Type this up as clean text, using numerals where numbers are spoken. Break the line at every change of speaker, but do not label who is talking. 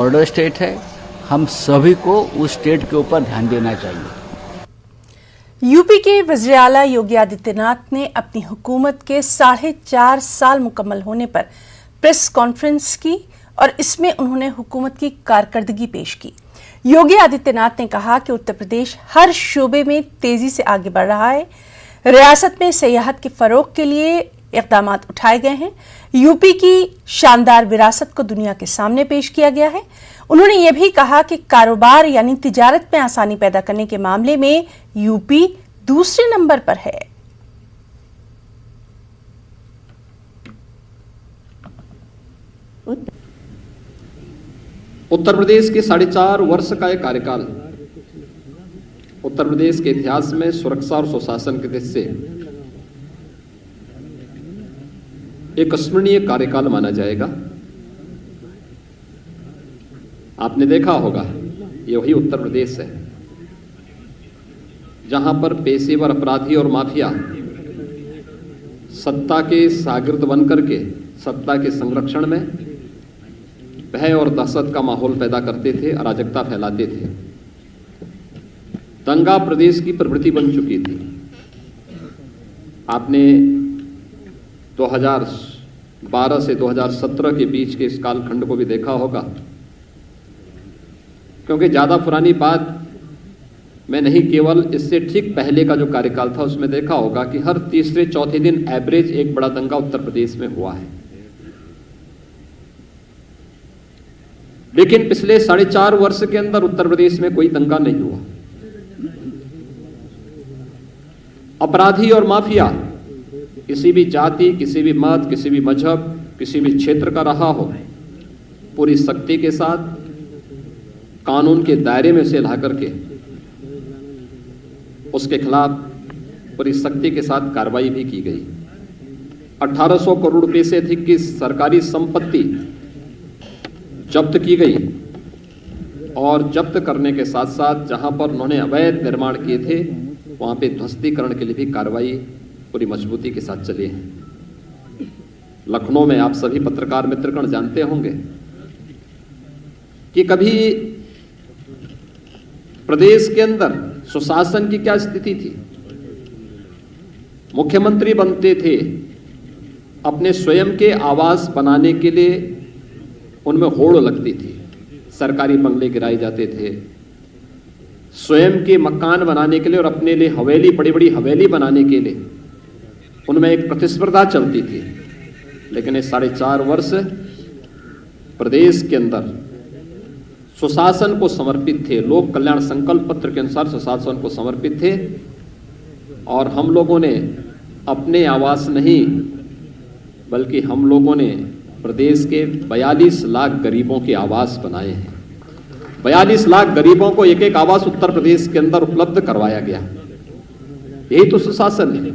Border state है, हम सभी को उस स्टेट के ऊपर ध्यान देना चाहिए।
यूपी के वज़ीर आला योगी आदित्यनाथ ने अपनी हुकूमत के 4.5 साल मुकम्मल होने पर प्रेस कॉन्फ्रेंस की और इसमें उन्होंने हुकूमत की कारकर्दगी पेश की। योगी आदित्यनाथ ने कहा कि उत्तर प्रदेश हर शोबे में तेजी से आगे बढ़ रहा है। रियासत में सियाहत के फरोग के लिए इक़दाम उठाए गए हैं। यूपी की शानदार विरासत को दुनिया के सामने पेश किया गया है। उन्होंने ये भी कहा कि कारोबार यानी तिजारत में आसानी पैदा करने के मामले में यूपी दूसरे नंबर पर है।
उत्तर प्रदेश के 4.5 वर्ष का एक कार्यकाल उत्तर प्रदेश के इतिहास में सुरक्षा और सुशासन के दृष्टि से एक स्मरणीय कार्यकाल माना जाएगा। आपने देखा होगा, ये वही उत्तर प्रदेश है जहां पर पेशेवर अपराधी और माफिया सत्ता के शागिर्द बनकर के सत्ता के संरक्षण में भय और दहशत का माहौल पैदा करते थे, अराजकता फैलाते थे। दंगा प्रदेश की प्रवृत्ति बन चुकी थी। आपने 2012 से 2017 के बीच के इस कालखंड को भी देखा होगा, क्योंकि ज्यादा पुरानी बात मैं नहीं, केवल इससे ठीक पहले का जो कार्यकाल था उसमें देखा होगा कि हर तीसरे चौथे दिन एवरेज एक बड़ा दंगा उत्तर प्रदेश में हुआ है। लेकिन पिछले 4.5 वर्ष के अंदर उत्तर प्रदेश में कोई दंगा नहीं हुआ। अपराधी और माफिया किसी भी जाति, किसी भी मत, किसी भी मजहब, किसी भी क्षेत्र का रहा हो, पूरी सख्ती के साथ कानून के दायरे में से ला करके उसके खिलाफ पूरी सख्ती के साथ कार्रवाई भी की गई। 1800 करोड़ रुपए से अधिक की सरकारी संपत्ति जब्त की गई और जब्त करने के साथ साथ जहां पर उन्होंने अवैध निर्माण किए थे वहां पे ध्वस्तीकरण के लिए भी कार्रवाई पूरी मजबूती के साथ चली है। लखनऊ में आप सभी पत्रकार मित्रगण जानते होंगे कि कभी प्रदेश के अंदर सुशासन की क्या स्थिति थी। मुख्यमंत्री बनते थे, अपने स्वयं के आवास बनाने के लिए उनमें होड़ लगती थी, सरकारी बंगले गिराए जाते थे। स्वयं के मकान बनाने के लिए और अपने लिए हवेली, बड़ी बड़ी हवेली बनाने के लिए उनमें एक प्रतिस्पर्धा चलती थी। लेकिन ये 4.5 वर्ष प्रदेश के अंदर सुशासन को समर्पित थे, लोक कल्याण संकल्प पत्र के अनुसार सुशासन को समर्पित थे। और हम लोगों ने अपने आवास नहीं, बल्कि हम लोगों ने प्रदेश के 42 लाख गरीबों के आवास बनाए हैं। 42 लाख गरीबों को एक एक आवास उत्तर प्रदेश के अंदर उपलब्ध करवाया गया। यही तो सुशासन है।